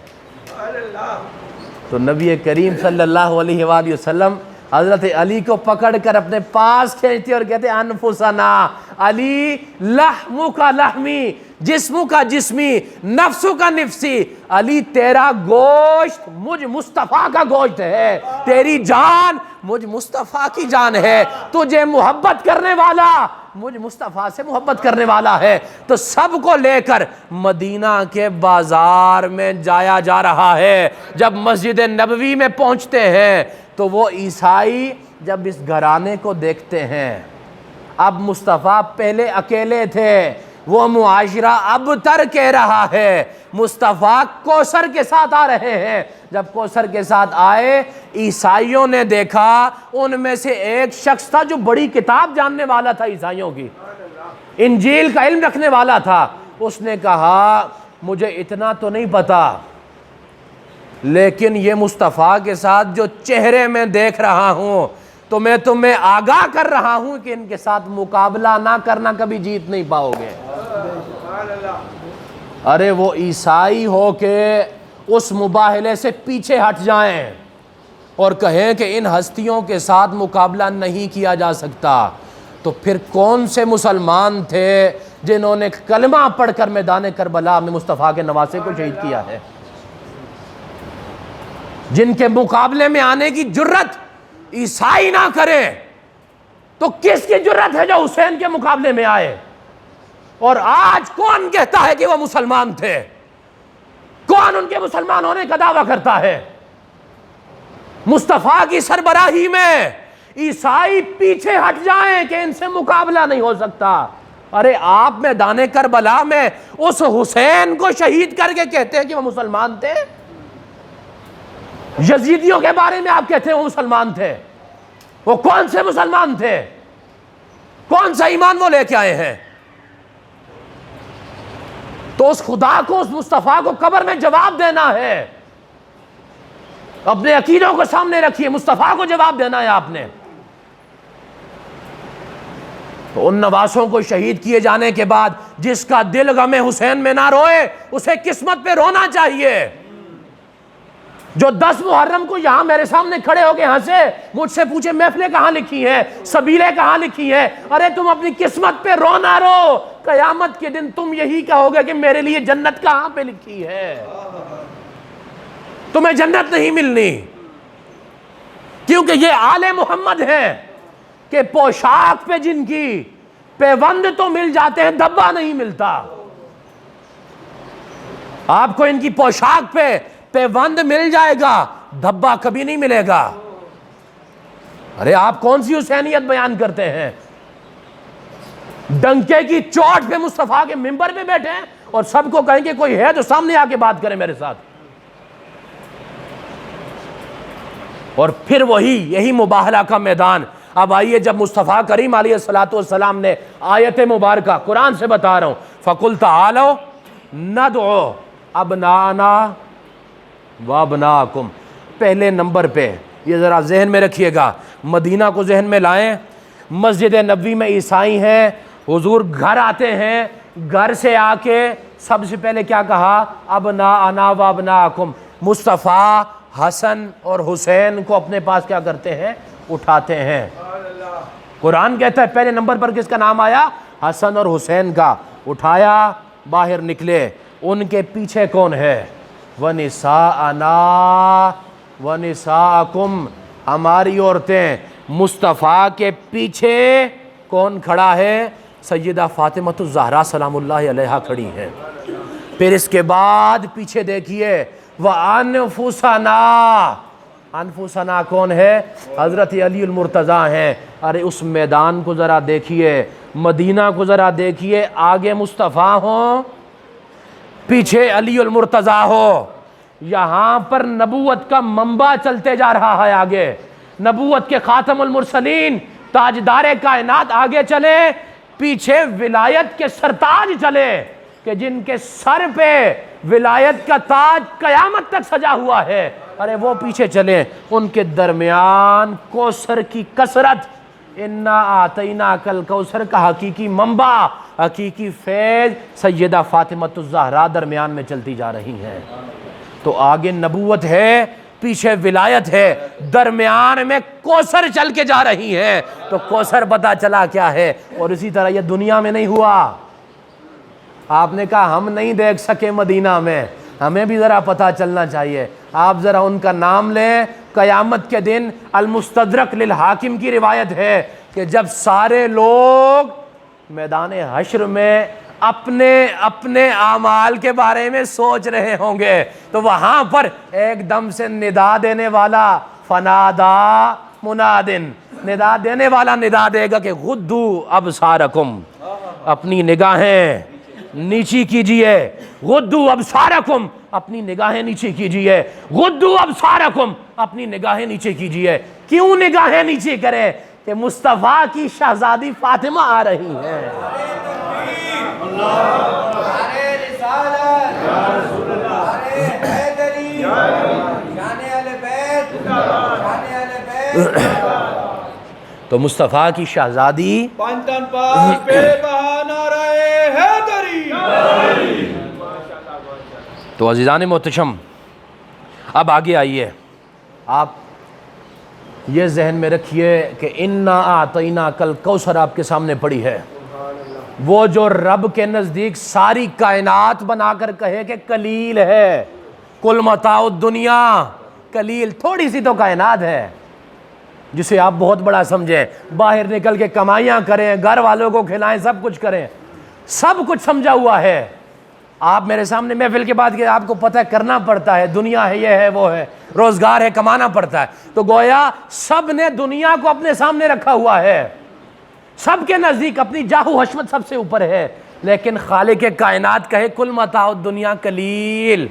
تو نبی کریم صلی اللہ علیہ وآلہ وسلم حضرت علی کو پکڑ کر اپنے پاس کھینچتے اور کہتے انفسنا، علی لحمو کا لحمی، جسمو کا جسمی، نفسو کا نفسی، علی تیرا گوشت مجھ مصطفیٰ کا گوشت ہے، تیری جان مجھ مصطفیٰ کی جان ہے، تجھے محبت کرنے والا مجھ مصطفیٰ سے محبت کرنے والا ہے۔ تو سب کو لے کر مدینہ کے بازار میں جایا جا رہا ہے۔ جب مسجد نبوی میں پہنچتے ہیں تو وہ عیسائی جب اس گھرانے کو دیکھتے ہیں، اب مصطفیٰ پہلے اکیلے تھے، وہ معاشرہ اب تر کہہ رہا ہے، مصطفیٰ کوثر کے ساتھ آ رہے ہیں۔ جب کوثر کے ساتھ آئے، عیسائیوں نے دیکھا ان میں سے ایک شخص تھا جو بڑی کتاب جاننے والا تھا، عیسائیوں کی انجیل کا علم رکھنے والا تھا۔ اس نے کہا مجھے اتنا تو نہیں پتا، لیکن یہ مصطفیٰ کے ساتھ جو چہرے میں دیکھ رہا ہوں تو میں تمہیں آگاہ کر رہا ہوں کہ ان کے ساتھ مقابلہ نہ کرنا، کبھی جیت نہیں پاؤ گے۔ ارے وہ عیسائی ہو کے اس مباہلے سے پیچھے ہٹ جائیں اور کہیں کہ ان ہستیوں کے ساتھ مقابلہ نہیں کیا جا سکتا، تو پھر کون سے مسلمان تھے جنہوں نے کلمہ پڑھ کر میدان کربلا میں مصطفیٰ کے نواسے کو شہید کیا ہے؟ جن کے مقابلے میں آنے کی جرت عیسائی نہ کرے تو کس کی جرت ہے جو حسین کے مقابلے میں آئے؟ اور آج کون کہتا ہے کہ وہ مسلمان تھے؟ کون ان کے مسلمان ہونے کا دعویٰ کرتا ہے؟ مصطفیٰ کی سربراہی میں عیسائی پیچھے ہٹ جائیں کہ ان سے مقابلہ نہیں ہو سکتا۔ ارے آپ میدان کربلا میں اس حسین کو شہید کر کے کہتے ہیں کہ وہ مسلمان تھے؟ یزیدیوں کے بارے میں آپ کہتے ہیں وہ مسلمان تھے؟ وہ کون سے مسلمان تھے؟ کون سا ایمان وہ لے کے آئے ہیں؟ تو اس خدا کو، اس مصطفیٰ کو قبر میں جواب دینا ہے۔ اپنے عقیدوں کو سامنے رکھیے، مصطفیٰ کو جواب دینا ہے آپ نے۔ تو ان نواسوں کو شہید کیے جانے کے بعد جس کا دل غم حسین میں نہ روئے، اسے قسمت پہ رونا چاہیے۔ جو 10 محرم کو یہاں میرے سامنے کھڑے ہو کے ہنسے، مجھ سے پوچھے محفلیں کہاں لکھی ہیں، سبیلیں کہاں لکھی ہیں؟ ارے تم اپنی قسمت پہ رو نہ رو، قیامت کے دن تم یہی کہو گے کہ میرے لیے جنت کہاں پہ لکھی ہے؟ تمہیں جنت نہیں ملنی، کیونکہ یہ آل محمد ہیں کہ پوشاک پہ جن کی پیوند تو مل جاتے ہیں، دھبا نہیں ملتا۔ آپ کو ان کی پوشاک پہ پیوند مل جائے گا، دھبا کبھی نہیں ملے گا۔ ارے آپ کون سی حسینیت بیان کرتے ہیں؟ ڈنکے کی چوٹ پہ مصطفیٰ کے ممبر پہ بیٹھے ہیں اور سب کو کہیں کہ کوئی ہے جو سامنے آ کے بات کرے میرے ساتھ۔ اور پھر یہی مباہلہ کا میدان۔ اب آئیے، جب مصطفیٰ کریم علیہ السلام نے آیت مبارکہ قرآن سے بتا رہا ہوں، فَقُلْ تَعَالَوْا نَدْعُ أَبْنَاءَنَا وَأَبْنَاءَكُمْ، پہلے نمبر پہ یہ ذرا ذہن میں رکھیے گا، مدینہ کو ذہن میں لائیں۔ مسجد نبوی میں عیسائی ہیں، حضور گھر آتے ہیں، گھر سے آ کے سب سے پہلے کیا کہا؟ ابناءنا وابناءکم، مصطفیٰ حسن اور حسین کو اپنے پاس کیا کرتے ہیں؟ اٹھاتے ہیں۔ قرآن کہتا ہے پہلے نمبر پر کس کا نام آیا؟ حسن اور حسین کا۔ اٹھایا، باہر نکلے، ان کے پیچھے کون ہے؟ وَنِسَاءَنَا وَنِسَاءَكُمْ، ہماری عورتیں۔ مصطفیٰ کے پیچھے کون کھڑا ہے؟ سیدہ فاطمۃ الزہرا سلام اللہ علیہا کھڑی ہیں۔ پھر اس کے بعد پیچھے دیکھیے، وَأَنفُسَنَا، انفسنا کون ہے؟ حضرت علی المرتضیٰ ہیں۔ ارے اس میدان کو ذرا دیکھیے، مدینہ کو ذرا دیکھیے، آگے مصطفیٰ ہوں، پیچھے علی المرتضیٰ ہو۔ یہاں پر نبوت کا منبع چلتے جا رہا ہے آگے، نبوت کے خاتم المرسلین، تاجدار کائنات آگے چلے، پیچھے ولایت کے سرتاج چلے کہ جن کے سر پہ ولایت کا تاج قیامت تک سجا ہوا ہے۔ ارے وہ پیچھے چلیں، ان کے درمیان کوثر کی کثرت، انا آتیناک الکوثر کا حقیقی منبع، حقیقی فیض سیدہ فاطمۃ الزہرا درمیان میں چلتی جا رہی ہیں۔ تو آگے نبوت ہے، پیچھے ولایت ہے، درمیان میں کوثر چل کے جا رہی ہیں۔ تو کوثر پتہ چلا کیا ہے۔ اور اسی طرح یہ دنیا میں نہیں ہوا۔ آپ نے کہا ہم نہیں دیکھ سکے مدینہ میں، ہمیں بھی ذرا پتہ چلنا چاہیے۔ آپ ذرا ان کا نام لیں، قیامت کے دن المستدرک للحاکم کی روایت ہے کہ جب سارے لوگ میدان حشر میں اپنے اپنے اعمال کے بارے میں سوچ رہے ہوں گے تو وہاں پر ایک دم سے ندا دینے والا، فنادا منادن، ندا دینے والا ندا دے گا کہ غدو ابصارکم، اپنی نگاہیں نیچی کیجئے، غدو ابصارکم، اپنی نگاہیں نیچے کیجئے، غدو ابصارکم، اپنی نگاہیں نیچے کیجئے۔ کیوں نگاہیں نیچے کریں؟ کہ مصطفیٰ کی شہزادی فاطمہ آ رہی ہیں۔ نعرہ رسالت، نعرہ حیدری، شان اہل بیت، شان اہل بیت۔ تو مصطفیٰ کی شہزادی پنجتن پاس پہ بہا نعرہ حیدری۔ تو عزیزان محتشم، اب آگے آئیے، آپ یہ ذہن میں رکھیے کہ انا اعطیناک الکوثر آپ کے سامنے پڑی ہے، وہ جو رب کے نزدیک ساری کائنات بنا کر کہے کہ قلیل ہے، کل متاع الدنیا قلیل، تھوڑی سی تو کائنات ہے جسے آپ بہت بڑا سمجھیں، باہر نکل کے کمائیاں کریں، گھر والوں کو کھلائیں، سب کچھ کریں، سب کچھ سمجھا ہوا ہے. آپ میرے سامنے محفل کے بعد کہ آپ کو پتہ ہے کرنا پڑتا ہے, دنیا ہے, یہ ہے, وہ ہے, روزگار ہے, کمانا پڑتا ہے, تو گویا سب نے دنیا کو اپنے سامنے رکھا ہوا ہے, سب کے نزدیک اپنی جاہ و حشمت سب سے اوپر ہے. لیکن خالق کائنات کہے کل متاع الدنیا قلیل,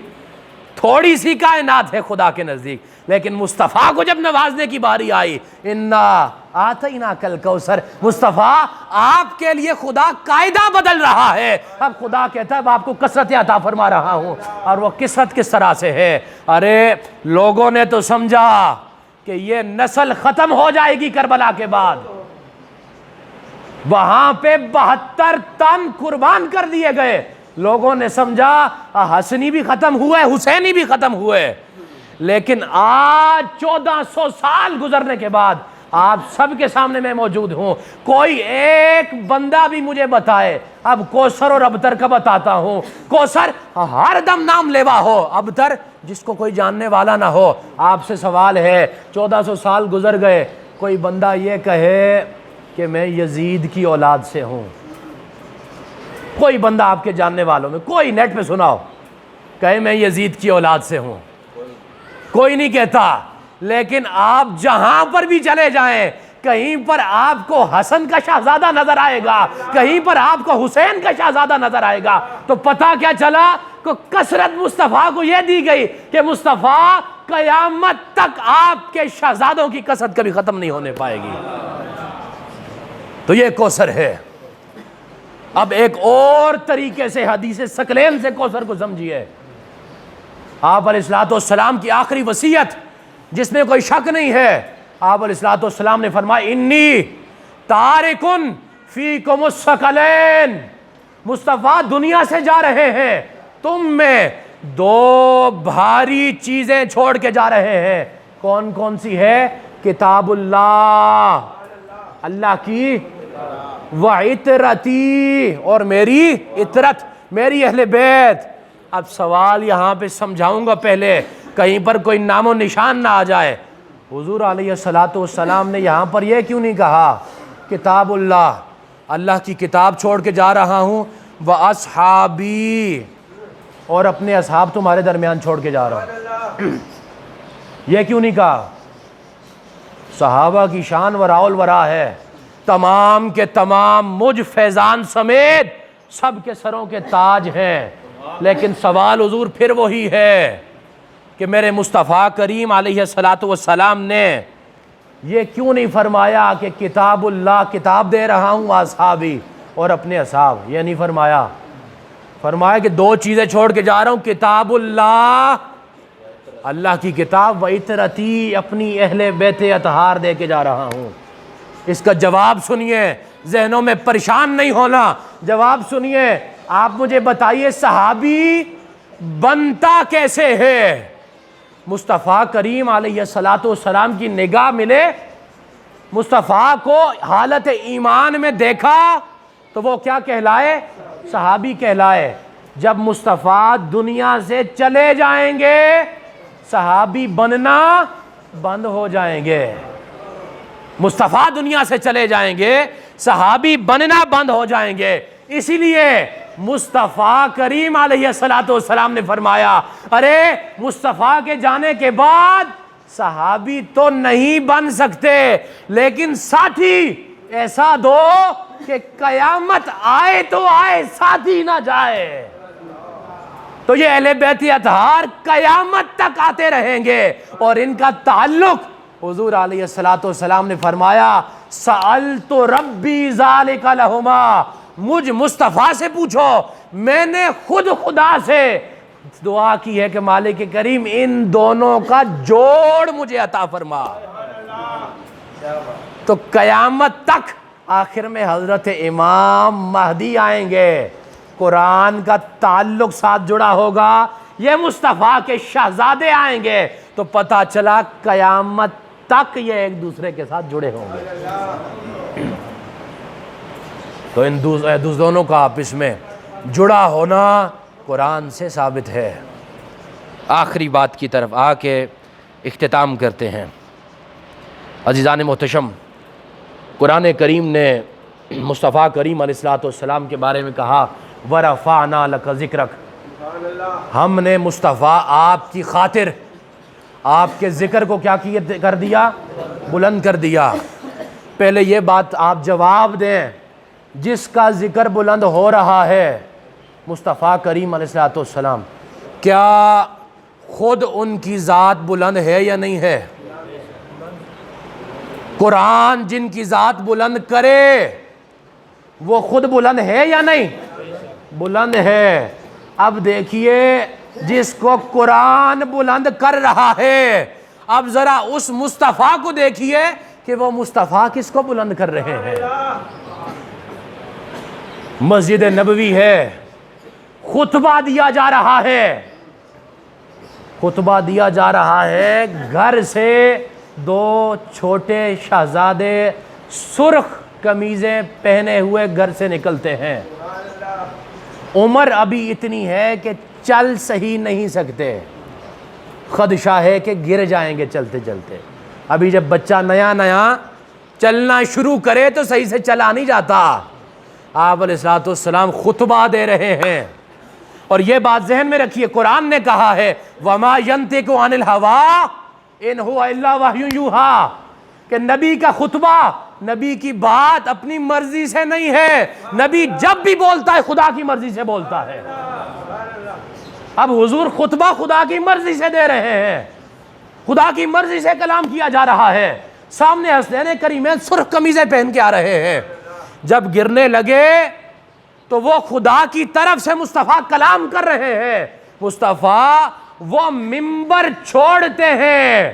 تھوڑی سی کائنات ہے خدا کے نزدیک. لیکن مصطفیٰ کو جب نوازنے کی باری آئی, انا آتیناک الکوثر, مصطفیٰ آپ کے لیے خدا قاعدہ بدل رہا ہے. اب خدا کہتا ہے اب آپ کو کثرتیں عطا فرما رہا ہوں, اور وہ کثرت کس طرح سے ہے. ارے لوگوں نے تو سمجھا کہ یہ نسل ختم ہو جائے گی کربلا کے بعد, وہاں پہ 72 تن قربان کر دیے گئے. لوگوں نے سمجھا حسنی بھی ختم ہوئے, حسینی بھی ختم ہوئے. لیکن آج 1400 سال گزرنے کے بعد آپ سب کے سامنے میں موجود ہوں. کوئی ایک بندہ بھی مجھے بتائے, اب کوثر اور ابتر کا بتاتا ہوں. کوثر ہر دم نام لیوا ہو, ابتر جس کو کوئی جاننے والا نہ ہو. آپ سے سوال ہے, 1400 سال گزر گئے, کوئی بندہ یہ کہے کہ میں یزید کی اولاد سے ہوں. کوئی بندہ آپ کے جاننے والوں میں, کوئی نیٹ پہ سناؤ, کہے میں یزید کی اولاد سے ہوں. کوئی نہیں کہتا. لیکن آپ جہاں پر بھی چلے جائیں, کہیں پر آپ کو حسن کا شہزادہ نظر آئے گا, کہیں پر آپ کو حسین کا شہزادہ نظر آئے گا. تو پتہ کیا چلا کہ کثرت مصطفیٰ کو یہ دی گئی کہ مصطفیٰ قیامت تک آپ کے شہزادوں کی کثرت کبھی ختم نہیں ہونے پائے گی. تو یہ کوثر ہے. اب ایک اور طریقے سے حدیث ثقلین سے کوثر کو سمجھیے. آپ علیہ الصلوۃ والسلام کی آخری وصیت جس میں کوئی شک نہیں ہے, آپ علیہ الصلوۃ والسلام نے فرمایا انی تارکن فیکم الثقلین, مصطفیٰ دنیا سے جا رہے ہیں, تم میں 2 بھاری چیزیں چھوڑ کے جا رہے ہیں. کون کون سی ہے؟ کتاب اللہ, اللہ کی, وعطرتی, اور میری عطرت, میری اہل بیت. اب سوال یہاں پہ سمجھاؤں گا, پہلے کہیں پر کوئی نام و نشان نہ آ جائے. حضور علیہ الصلوۃ والسلام نے یہاں پر یہ کیوں نہیں کہا کتاب اللہ, اللہ کی کتاب چھوڑ کے جا رہا ہوں, واصحابی, اور اپنے اصحاب تمہارے درمیان چھوڑ کے جا رہا ہوں. یہ کیوں نہیں کہا؟ صحابہ کی شان وراء الورا ہے, تمام کے تمام مجھ فیضان سمیت سب کے سروں کے تاج ہیں. لیکن سوال حضور پھر وہی ہے کہ میرے مصطفیٰ کریم علیہ الصلوۃ والسلام نے یہ کیوں نہیں فرمایا کہ کتاب اللہ, کتاب دے رہا ہوں, اصحابی, اور اپنے اصحاب. یہ نہیں فرمایا. فرمایا کہ 2 چیزیں چھوڑ کے جا رہا ہوں, کتاب اللہ, اللہ کی کتاب, وعطرتی, اپنی اہل بیت اطہار دے کے جا رہا ہوں. اس کا جواب سنیے, ذہنوں میں پریشان نہیں ہونا, جواب سنیے. آپ مجھے بتائیے صحابی بنتا کیسے ہے؟ مصطفیٰ کریم علیہ الصلوۃ والسلام کی نگاہ ملے, مصطفیٰ کو حالت ایمان میں دیکھا تو وہ کیا کہلائے؟ صحابی کہلائے. جب مصطفیٰ دنیا سے چلے جائیں گے صحابی بننا بند ہو جائیں گے. مصطفیٰ دنیا سے چلے جائیں گے صحابی بننا بند ہو جائیں گے. اسی لیے مصطفیٰ کریم علیہ الصلوۃ والسلام نے فرمایا ارے مصطفیٰ کے جانے کے بعد صحابی تو نہیں بن سکتے, لیکن ساتھی ایسا دو کہ قیامت آئے تو آئے, ساتھی نہ جائے. تو یہ اہل بیت اطہار قیامت تک آتے رہیں گے, اور ان کا تعلق حضور علیہ الصلوۃ والسلام نے فرمایا سألت ربی ذالک لہما, مجھ مصطفیٰ سے پوچھو, میں نے خود خدا سے دعا کی ہے کہ مالک کریم ان دونوں کا جوڑ مجھے عطا فرما. تو قیامت تک آخر میں حضرت امام مہدی آئیں گے, قرآن کا تعلق ساتھ جڑا ہوگا, یہ مصطفیٰ کے شہزادے آئیں گے, تو پتہ چلا قیامت تک یہ ایک دوسرے کے ساتھ جڑے ہوں گے. تو ان دونوں کا آپس میں جڑا ہونا قرآن سے ثابت ہے. آخری بات کی طرف آ کے اختتام کرتے ہیں. عزیزان محتشم, قرآن کریم نے مصطفیٰ کریم علیہ الصلوۃ والسلام کے بارے میں کہا وَرَفَعْنَا لَكَ ذِكْرَكَ، ہم نے مصطفیٰ آپ کی خاطر آپ کے ذکر کو کیا کر دیا؟ بلند کر دیا۔ پہلے یہ بات آپ جواب دیں، جس کا ذکر بلند ہو رہا ہے مصطفیٰ کریم علیہ الصلوۃ والسلام، کیا خود ان کی ذات بلند ہے یا نہیں ہے؟ قرآن جن کی ذات بلند کرے وہ خود بلند ہے یا نہیں؟ بلند ہے۔ اب دیکھیے جس کو قرآن بلند کر رہا ہے، اب ذرا اس مصطفیٰ کو دیکھیے کہ وہ مصطفیٰ کس کو بلند کر رہے ہیں۔ مسجد نبوی ہے، خطبہ دیا جا رہا ہے، خطبہ دیا جا رہا ہے، گھر سے دو چھوٹے شہزادے سرخ قمیضیں پہنے ہوئے گھر سے نکلتے ہیں۔ عمر ابھی اتنی ہے کہ چل صحیح نہیں سکتے، خدشہ ہے کہ گر جائیں گے چلتے چلتے۔ ابھی جب بچہ نیا نیا چلنا شروع کرے تو صحیح سے چلا نہیں جاتا۔ آپ علیہ الصلوۃ والسلام خطبہ دے رہے ہیں، اور یہ بات ذہن میں رکھیے، قرآن نے کہا ہے وَمَا يَنْطِقُ عَنِ الْهَوَىٰ إِنْ هُوَ إِلَّا وَحْيٌ يُوحَىٰ، کہ نبی کا خطبہ، نبی کی بات اپنی مرضی سے نہیں ہے، نبی جب بھی بولتا ہے خدا کی مرضی سے بولتا ہے۔ اب حضور خطبہ خدا کی مرضی سے دے رہے ہیں، خدا کی مرضی سے کلام کیا جا رہا ہے، سامنے حسنین کریمین سرخ قمیضیں پہن کے آ رہے ہیں۔ جب گرنے لگے تو وہ خدا کی طرف سے مصطفیٰ کلام کر رہے ہیں، مصطفیٰ وہ منبر چھوڑتے ہیں،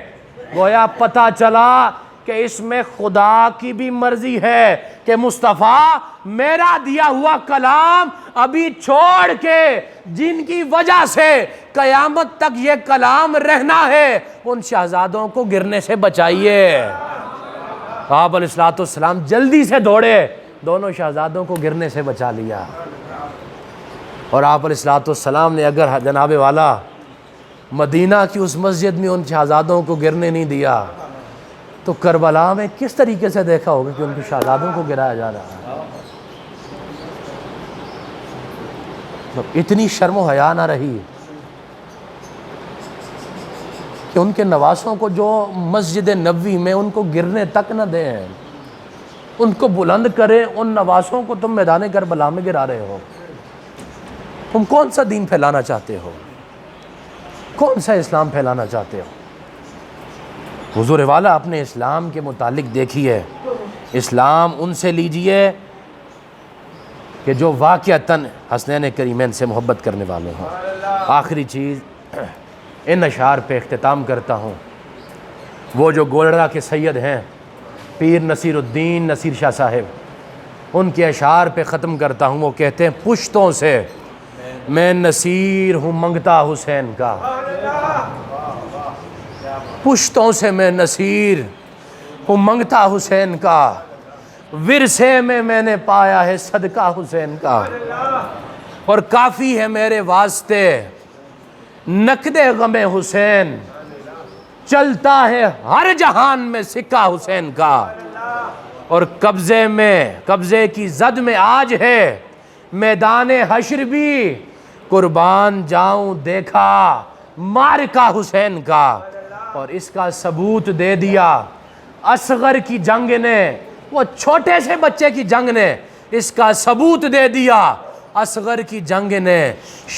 گویا پتہ چلا کہ اس میں خدا کی بھی مرضی ہے کہ مصطفیٰ میرا دیا ہوا کلام ابھی چھوڑ کے جن کی وجہ سے قیامت تک یہ کلام رہنا ہے ان شہزادوں کو گرنے سے بچائیے۔ آپ علیہ الصلوۃ والسلام جلدی سے دوڑے، دونوں شہزادوں کو گرنے سے بچا لیا۔ اور آپ علیہ الصلوۃ والسلام نے اگر جناب والا مدینہ کی اس مسجد میں ان شہزادوں کو گرنے نہیں دیا تو کربلا میں کس طریقے سے دیکھا ہوگا کہ ان کے شہزادوں کو گرایا جا رہا ہے۔ اتنی شرم و حیا نہ رہی کہ ان کے نواسوں کو جو مسجد نبوی میں ان کو گرنے تک نہ دیں، ان کو بلند کریں، ان نواسوں کو تم میدان کربلا میں گرا رہے ہو۔ تم کون سا دین پھیلانا چاہتے ہو؟ کون سا اسلام پھیلانا چاہتے ہو؟ حضور والا اپنے اسلام کے متعلق دیکھیے، اسلام ان سے لیجئے کہ جو واقعتاً حسنین کریمین سے محبت کرنے والے ہوں۔ آخری چیز، ان اشعار پہ اختتام کرتا ہوں۔ وہ جو گولڑا کے سید ہیں پیر نصیر الدین نصیر شاہ صاحب، ان کے اشعار پہ ختم کرتا ہوں۔ وہ کہتے ہیں پشتوں سے میں نصیر ہوں منگتا حسین کا، پشتوں سے میں نصیر ہوں منگتا حسین کا، ورثے میں نے پایا ہے صدقہ حسین کا، اور کافی ہے میرے واسطے نقد غم حسین، چلتا ہے ہر جہان میں سکہ حسین کا، اور قبضے کی زد میں آج ہے میدان حشر بھی، قربان جاؤں دیکھا معرکہ حسین کا۔ اور اس کا ثبوت دے دیا اصغر کی جنگ نے، وہ چھوٹے سے بچے کی جنگ نے، اس کا ثبوت دے دیا اصغر کی جنگ نے۔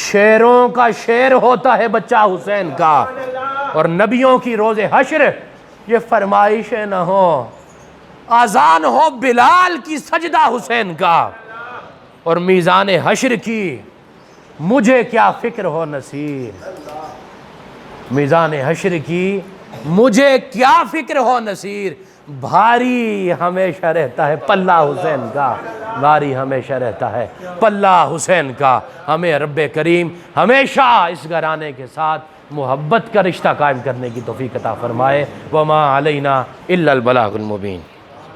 شیروں کا شیر ہوتا ہے بچہ حسین کا، اور نبیوں کی روز حشر یہ فرمائشیں نہ ہو، آذان ہو بلال کی سجدہ حسین کا، اور میزان حشر کی مجھے کیا فکر ہو نصیر، میزان حشر کی مجھے کیا فکر ہو نصیر، بھاری ہمیشہ رہتا ہے پلہ حسین کا، بھاری ہمیشہ رہتا ہے پلہ حسین کا۔ ہمیں رب کریم ہمیشہ اس گھرانے کے ساتھ محبت کا رشتہ قائم کرنے کی توفیق عطا فرمائے۔ وما علینا الا البلاغ المبین۔